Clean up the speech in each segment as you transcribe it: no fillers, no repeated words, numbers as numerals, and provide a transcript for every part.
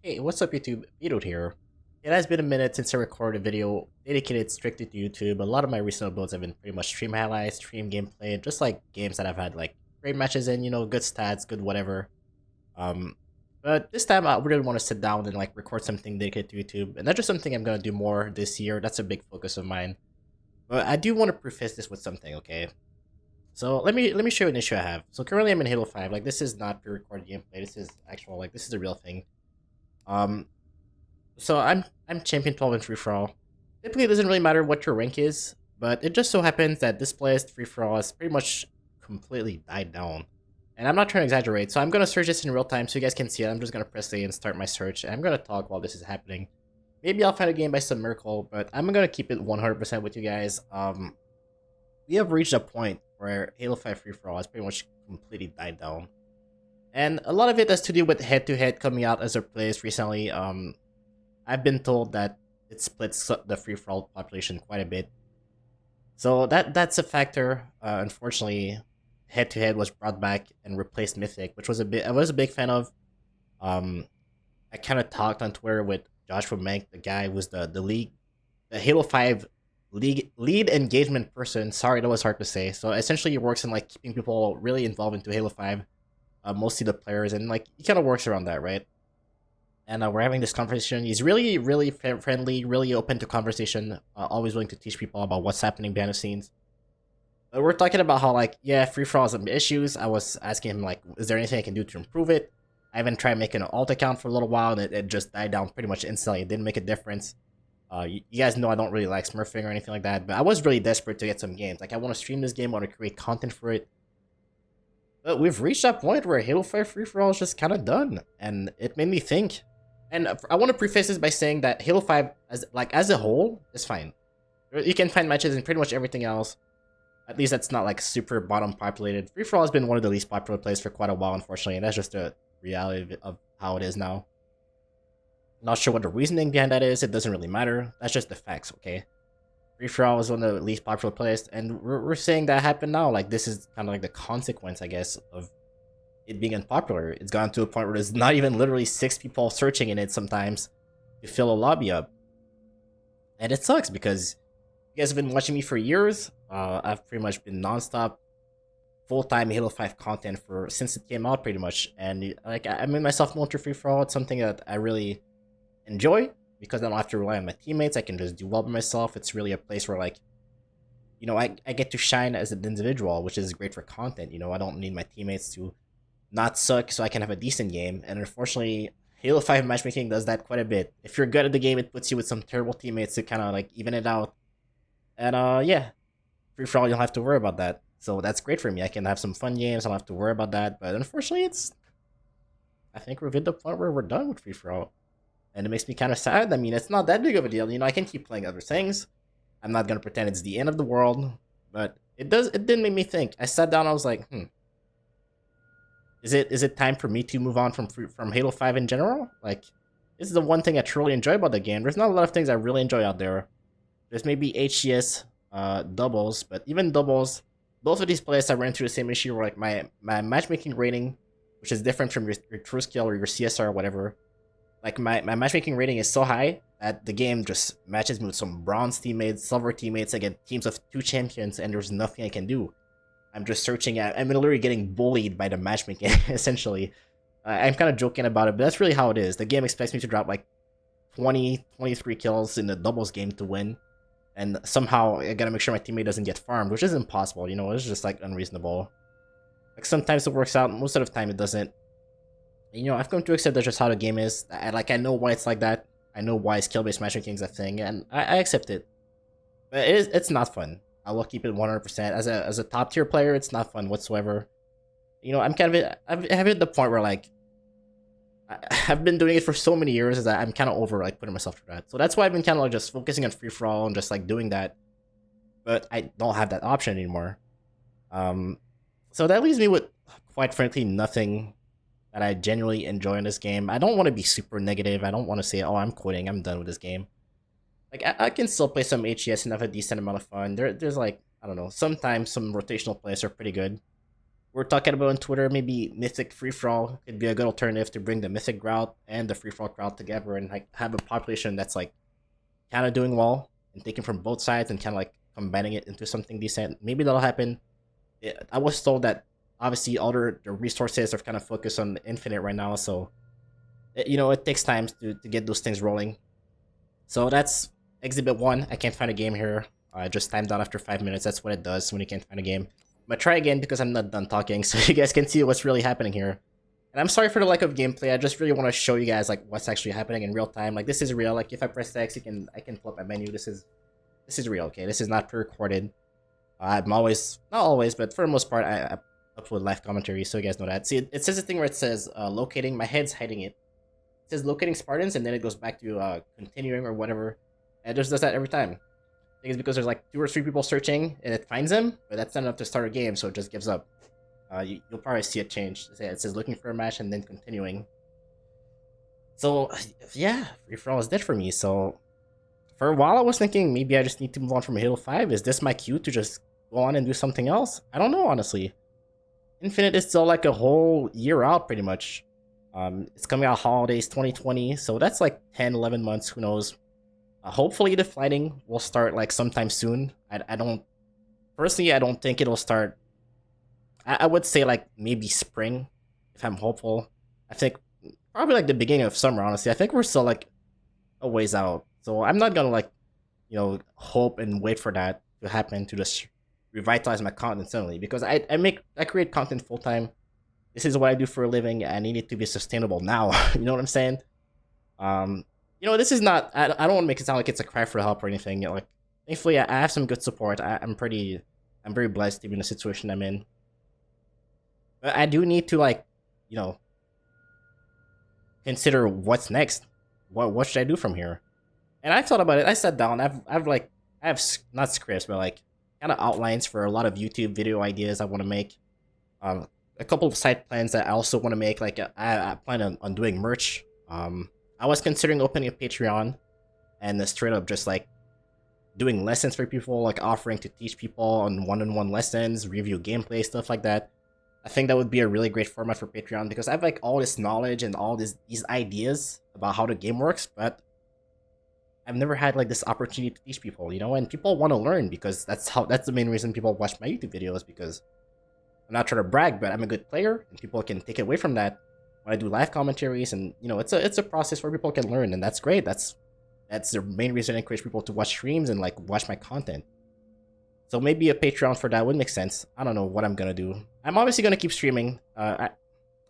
Hey, what's up YouTube? VETOED here. It has been a minute since I recorded a video dedicated strictly to YouTube. A lot of my recent uploads have been pretty much stream highlights, stream gameplay, just like games that I've had like great matches in, good stats, good whatever. Um, but this time I really want to sit down and like record something dedicated to YouTube, and that's just something I'm gonna do more this year. That's a big focus of mine. But I do want to preface this with something, okay? So let me show you an issue I have. So currently I'm in Halo 5. Like this is not pre-recorded gameplay. This is actual this is a real thing. Um, so I'm champion 12 in free for all. Typically, it doesn't really matter what your rank is, but it just so happens that this playlist free for all has pretty much completely died down. And I'm not trying to exaggerate, so I'm gonna search this in real time so you guys can see it. I'm just gonna press A and start my search, and I'm gonna talk while this is happening. Maybe I'll find a game by some miracle, but I'm gonna keep it 100% with you guys. We have reached a point where Halo 5 free for all has pretty much completely died down. And a lot of it has to do with head-to-head coming out as a playlist recently. I've been told that it splits the free-for-all population quite a bit. So that's a factor. Unfortunately, head-to-head was brought back and replaced Mythic, which was I was a big fan of. I kind of talked on Twitter with Josh from Mank, the guy who was the Halo 5 lead engagement person. Sorry, that was hard to say. So essentially, he works in like keeping people really involved into Halo 5. Mostly the players, and like he kind of works around that, right? And we're having this conversation. He's really friendly, really open to conversation, always willing to teach people about what's happening behind the scenes. But we're talking about how like, yeah, free for all has some issues. I was asking him like, is there anything I can do to improve it? I even tried making an alt account for a little while, and it just died down pretty much instantly. It didn't make a difference. You guys know I don't really like smurfing or anything like that, but I was really desperate to get some games. Like I want to stream this game, I want to create content for it. But we've reached that point where Halo 5 free for all is just kind of done, and it made me think. And I want to preface this by saying that Halo 5 as a whole is fine. You can find matches in pretty much everything else. At least that's not like super bottom populated. Free for all has been one of the least popular plays for quite a while, unfortunately, and that's just the reality of how it is now. Not sure what the reasoning behind that is. It doesn't really matter. That's just the facts, okay? Free for all is one of the least popular plays, and we're saying that happened now. Like this is kind of like the consequence, I guess, of it being unpopular. It's gone to a point where there's not even literally 6 people searching in it sometimes to fill a lobby up, and it sucks because you guys have been watching me for years. I've pretty much been nonstop, full-time Halo 5 content since it came out, pretty much, and like I made myself known to free for all. It's something that I really enjoy, because I don't have to rely on my teammates. I can just do well by myself. It's really a place where, like, I get to shine as an individual, which is great for content. I don't need my teammates to not suck so I can have a decent game. And unfortunately, Halo 5 matchmaking does that quite a bit. If you're good at the game, it puts you with some terrible teammates to kind of, like, even it out. And, yeah, free for all, you don't have to worry about that. So that's great for me. I can have some fun games. I don't have to worry about that. But unfortunately, I think we've hit the point where we're done with free for all. And it makes me kind of sad. I mean, it's not that big of a deal. I can keep playing other things. I'm not going to pretend it's the end of the world. But it did make me think. I sat down, I was like, Is it time for me to move on from Halo 5 in general? Like, this is the one thing I truly enjoy about the game. There's not a lot of things I really enjoy out there. There's maybe HCS doubles, but even doubles, both of these players I ran into the same issue where like my matchmaking rating, which is different from your true skill or your CSR or whatever. Like, my matchmaking rating is so high that the game just matches me with some bronze teammates, silver teammates. I get teams of 2 champions, and there's nothing I can do. I'm just searching I'm literally getting bullied by the matchmaking, essentially. I'm kind of joking about it, but that's really how it is. The game expects me to drop, like, 23 kills in the doubles game to win. And somehow, I gotta make sure my teammate doesn't get farmed, which is impossible, It's just, like, unreasonable. Like, sometimes it works out, most of the time it doesn't. I've come to accept that's just how the game is. I know why it's like that. I know why skill-based matchmaking is a thing, and I accept it. But it's not fun. I will keep it 100%. As a top-tier player, it's not fun whatsoever. I'm kind of I've hit the point where, like, I've been doing it for so many years that I'm kind of over, like, putting myself through that. So that's why I've been kind of, like, just focusing on free-for-all and just, like, doing that. But I don't have that option anymore. So that leaves me with, quite frankly, nothing that I genuinely enjoy in this game. I don't want to be super negative. I don't want to say, oh, I'm quitting, I'm done with this game. Like, I can still play some HES and have a decent amount of fun. There's like, I don't know, sometimes some rotational plays are pretty good. we're talking about on Twitter, maybe Mythic Free For All could be a good alternative to bring the Mythic route and the Free For All route together and like have a population that's like kind of doing well and taking from both sides and kind of like combining it into something decent. Maybe that'll happen. I was told that obviously all the resources are kind of focused on Infinite right now, so it takes time to get those things rolling. So that's Exhibit 1. I can't find a game here. I just timed out after 5 minutes. That's what it does when you can't find a game. I'm gonna try again because I'm not done talking, so you guys can see what's really happening here. And I'm sorry for the lack of gameplay. I just really want to show you guys like what's actually happening in real time. Like this is real. Like if I press X, I can pull up my menu. This is real. Okay, this is not pre-recorded. I'm always, not always, but for the most part, I upload live commentary, so you guys know that. See, it says a thing where it says locating. My head's hiding it. It says locating Spartans, and then it goes back to continuing or whatever. And it just does that every time. I think it's because there's like 2 or 3 people searching, and it finds them, but that's not enough to start a game, so it just gives up. You'll probably see it change. It says looking for a match and then continuing. So, yeah, Free For All is dead for me, so... For a while, I was thinking maybe I just need to move on from Halo 5. Is this my cue to just go on and do something else? I don't know, honestly. Infinite is still like a whole year out, pretty much. It's coming out holidays 2020, so that's like 10, 11 months, who knows. Hopefully the fighting will start like sometime soon. I don't... Personally, I don't think it'll start... I would say like maybe spring, if I'm hopeful. I think probably like the beginning of summer, honestly. I think we're still like a ways out. So I'm not gonna like, hope and wait for that to happen to just revitalize my content suddenly, because I create content full time. This is what I do for a living. I need it to be sustainable now. You know what I'm saying? This is not. I don't want to make it sound like it's a cry for help or anything. Like, thankfully, I have some good support. I'm very blessed to be in the situation I'm in. But I do need to like, consider what's next. What should I do from here? And I thought about it. I sat down. I have not scripts, but like kind of outlines for a lot of YouTube video ideas I want to make. A couple of side plans that I also want to make. Like I plan on doing merch. I was considering opening a Patreon and straight up just like doing lessons for people, like offering to teach people on one-on-one lessons, review gameplay, stuff like that. I think that would be a really great format for Patreon because I have like all this knowledge and all these ideas about how the game works, but I've never had like this opportunity to teach people, and people want to learn because that's the main reason people watch my YouTube videos, because I'm not trying to brag, but I'm a good player and people can take it away from that when I do live commentaries, and it's a process where people can learn, and that's great. That's the main reason I encourage people to watch streams and like watch my content. So maybe a Patreon for that would make sense. I don't know what I'm gonna do. I'm obviously gonna keep streaming. I'm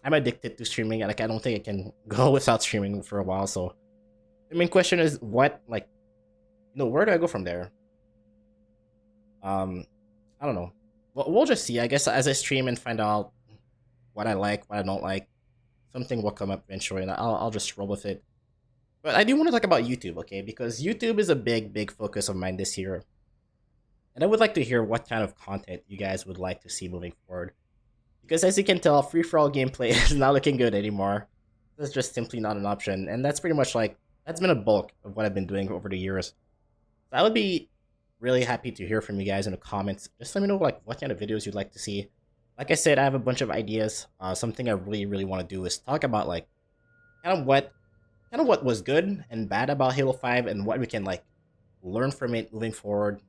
addicted to streaming. Like I don't think I can go without streaming for a while. So the main question is where do I go from there? I don't know. We'll just see. I guess as I stream and find out what I like, what I don't like, something will come up eventually, and I'll just roll with it. But I do want to talk about YouTube, okay? Because YouTube is a big focus of mine this year. And I would like to hear what kind of content you guys would like to see moving forward. Because as you can tell, Free For All gameplay is not looking good anymore. It's just simply not an option. And that's pretty much like, that's been a bulk of what I've been doing over the years. So I would be really happy to hear from you guys in the comments. Just let me know like what kind of videos you'd like to see. Like I said, I have a bunch of ideas. Something I really want to do is talk about like kind of what was good and bad about Halo 5 and what we can like learn from it moving forward.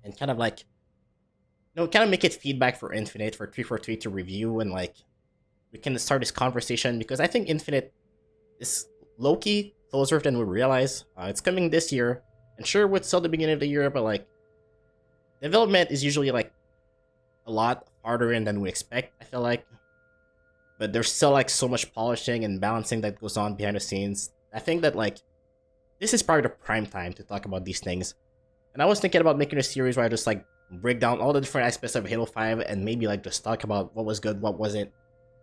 And kind of like, kind of make it feedback for Infinite, for 343 to review, and like, we can start this conversation, because I think Infinite is low-key closer than we realize. It's coming this year, and sure, it's still the beginning of the year, but like, development is usually like a lot harder than we expect, I feel like. But there's still like so much polishing and balancing that goes on behind the scenes. I think that like, this is probably the prime time to talk about these things. And I was thinking about making a series where I just like break down all the different aspects of Halo 5 and maybe like just talk about what was good, what wasn't.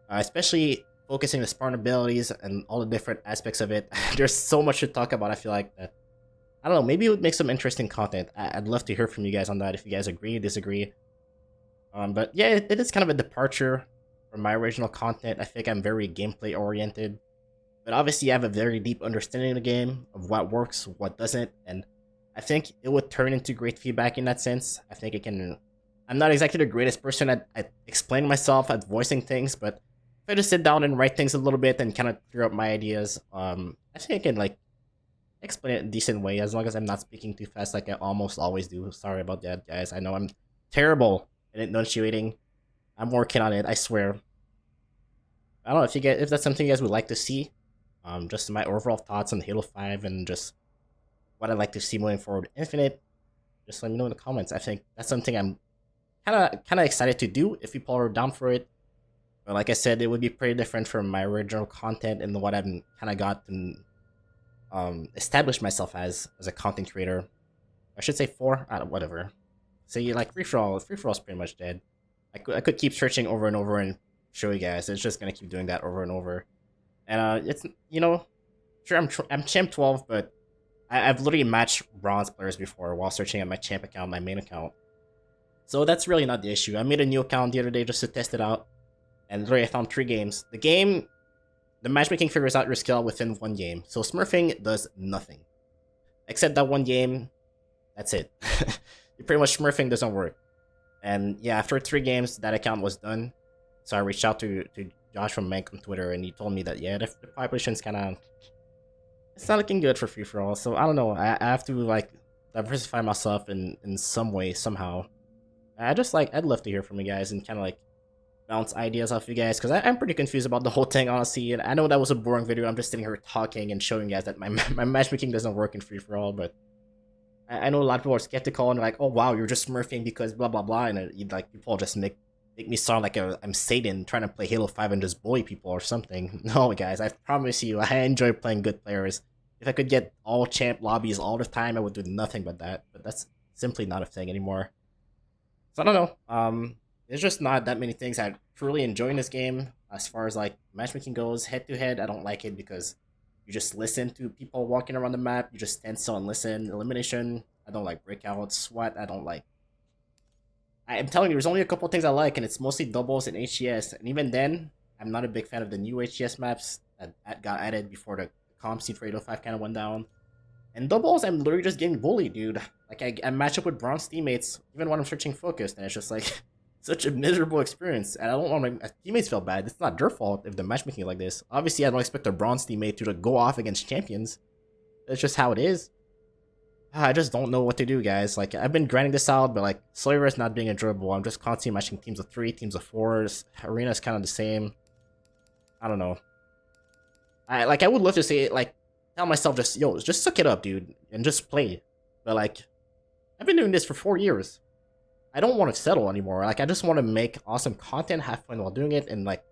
Especially focusing the Spartan abilities and all the different aspects of it. There's so much to talk about, I feel like. That, I don't know, maybe it would make some interesting content. I'd love to hear from you guys on that if you guys agree, disagree. But yeah, it is kind of a departure from my original content. I think I'm very gameplay oriented. But obviously I have a very deep understanding of the game, of what works, what doesn't, and I think it would turn into great feedback in that sense. I think it can I'm not exactly the greatest person at explaining myself, at voicing things, but if I just sit down and write things a little bit and kind of clear up my ideas, I think I can like explain it in a decent way as long as I'm not speaking too fast like I almost always do. Sorry about that, guys. I know I'm terrible at enunciating. I'm working on it, I swear. I don't know if you get if that's something you guys would like to see. Just my overall thoughts on Halo 5 and just what I'd like to see moving forward with Infinite. Just let me know in the comments. I think that's something I'm kind of excited to do if people are down for it. But like I said, it would be pretty different from my original content and what I've kind of got to establish myself as a content creator. I should say for whatever. See, like free for all is pretty much dead. I could keep searching over and over and show you guys. It's just gonna keep doing that over and over. And it's sure I'm champ 12, but I've literally matched bronze players before while searching at my champ account, my main account. So that's really not the issue. I made a new account the other day just to test it out, and literally I found 3 games. The matchmaking figures out your skill within 1 game, so smurfing does nothing. Except that 1 game, that's it. Pretty much smurfing doesn't work. And yeah, after 3 games, that account was done. So I reached out to Josh from Mank on Twitter, and he told me that yeah, the population's kind of, it's not looking good for free for all. So I don't know. I have to like diversify myself in some way somehow. I'd love to hear from you guys and kind of like bounce ideas off you guys, because I'm pretty confused about the whole thing, honestly. And I know that was a boring video. I'm just sitting here talking and showing you guys that my matchmaking doesn't work in free for all, but I know a lot of people are skeptical and like, oh wow, you're just smurfing because blah blah blah, and like people just make me sound like I'm Satan trying to play Halo 5 and just bully people or something. No, guys, I promise you, I enjoy playing good players. If I could get all champ lobbies all the time, I would do nothing but that. But that's simply not a thing anymore. So I don't know. There's just not that many things I truly enjoy in this game. As far as like matchmaking goes, head to head, I don't like it because you just listen to people walking around the map. You just stand still and listen. Elimination, I don't like. Breakouts, SWAT, I don't like. I'm telling you, there's only a couple things I like, and it's mostly doubles and HES. And even then, I'm not a big fan of the new HES maps that got added before the comp scene for 805 kind of went down. And doubles, I'm literally just getting bullied, dude. Like, I match up with bronze teammates, even when I'm searching focused, and it's just like such a miserable experience. And I don't want my teammates feel bad. It's not their fault if they're matchmaking like this. Obviously, I don't expect a bronze teammate to go off against champions. That's just how it is. I just don't know what to do, guys. Like, I've been grinding this out, but like, Slayer is not being enjoyable. I'm just constantly matching teams of 3, teams of 4s. Arena is kind of the same. I don't know. I would love to say, like, tell myself just suck it up, dude, and just play. But like, I've been doing this for 4 years. I don't want to settle anymore. Like, I just want to make awesome content, have fun while doing it, and like,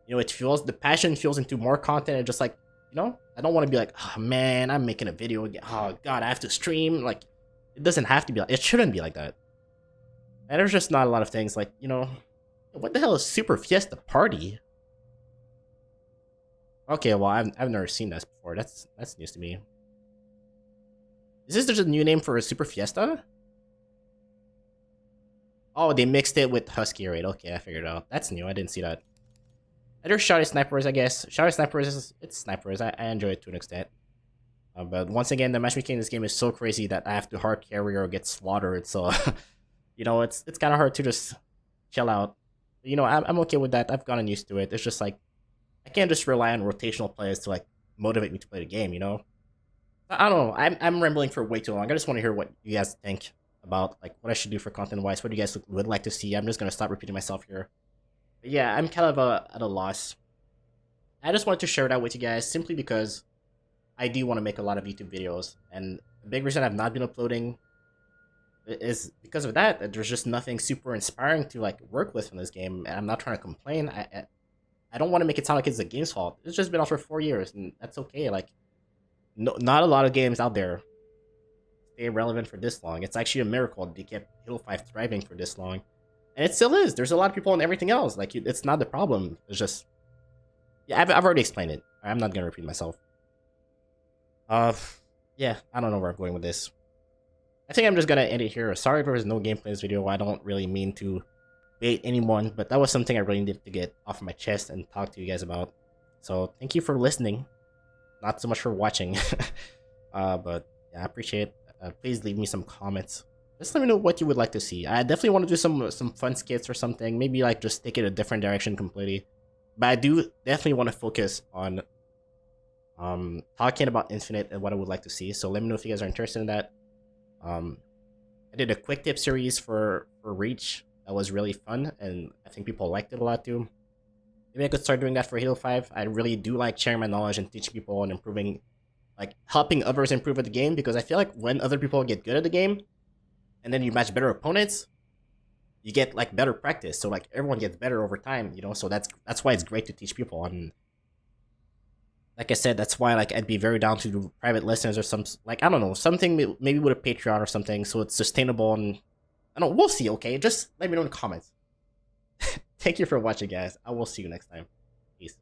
the passion fuels into more content, and just like, I don't want to be like, oh man, I'm making a video again. Oh god, I have to stream. Like, it doesn't have to be like, it shouldn't be like that. And there's just not a lot of things like, what the hell is Super Fiesta Party? Okay, well, I've never seen this before. That's news to me. Is this just a new name for a Super Fiesta? Oh, they mixed it with Husky Raid. Okay, I figured it out. That's new. I didn't see that. There's Shotty Snipers, I guess. Shotty Snipers, it's snipers. I enjoy it to an extent. But once again, the matchmaking in this game is so crazy that I have to hard carry or get slaughtered. So, it's kind of hard to just chill out. I'm okay with that. I've gotten used to it. It's just like, I can't just rely on rotational players to like motivate me to play the game, I don't know. I'm rambling for way too long. I just want to hear what you guys think about like what I should do for content-wise. What do you guys would like to see? I'm just gonna stop repeating myself here. But yeah, I'm kind of at a loss. I just wanted to share that with you guys simply because I do want to make a lot of YouTube videos, and the big reason I've not been uploading is because of that. There's just nothing super inspiring to like work with in this game, and I'm not trying to complain. I don't want to make it sound like it's the game's fault. It's just been out for 4 years, and that's okay. Like, not a lot of games out there stay relevant for this long. It's actually a miracle they kept Halo 5 thriving for this long. And it still is. There's a lot of people and everything else. Like, it's not the problem. It's just... Yeah, I've already explained it. I'm not going to repeat myself. Yeah, I don't know where I'm going with this. I think I'm just going to end it here. Sorry if there was no gameplay in this video. I don't really mean to bait anyone, but that was something I really needed to get off of my chest and talk to you guys about. So, thank you for listening. Not so much for watching. But, yeah, I appreciate it. Please leave me some comments. Just let me know what you would like to see. I definitely want to do some fun skits or something. Maybe like just take it a different direction completely. But I do definitely want to focus on talking about Infinite and what I would like to see. So let me know if you guys are interested in that. I did a quick tip series for Reach that was really fun, and I think people liked it a lot too. Maybe I could start doing that for Halo 5. I really do like sharing my knowledge and teaching people and improving, like helping others improve at the game, because I feel like when other people get good at the game, and then you match better opponents, you get like better practice. So like everyone gets better over time, you know. So that's why it's great to teach people. And like I said, that's why like I'd be very down to do private lessons or some, like I don't know, something maybe with a Patreon or something, so it's sustainable. And I don't know, we'll see. Okay, just let me know in the comments. Thank you for watching, guys. I will see you next time. Peace.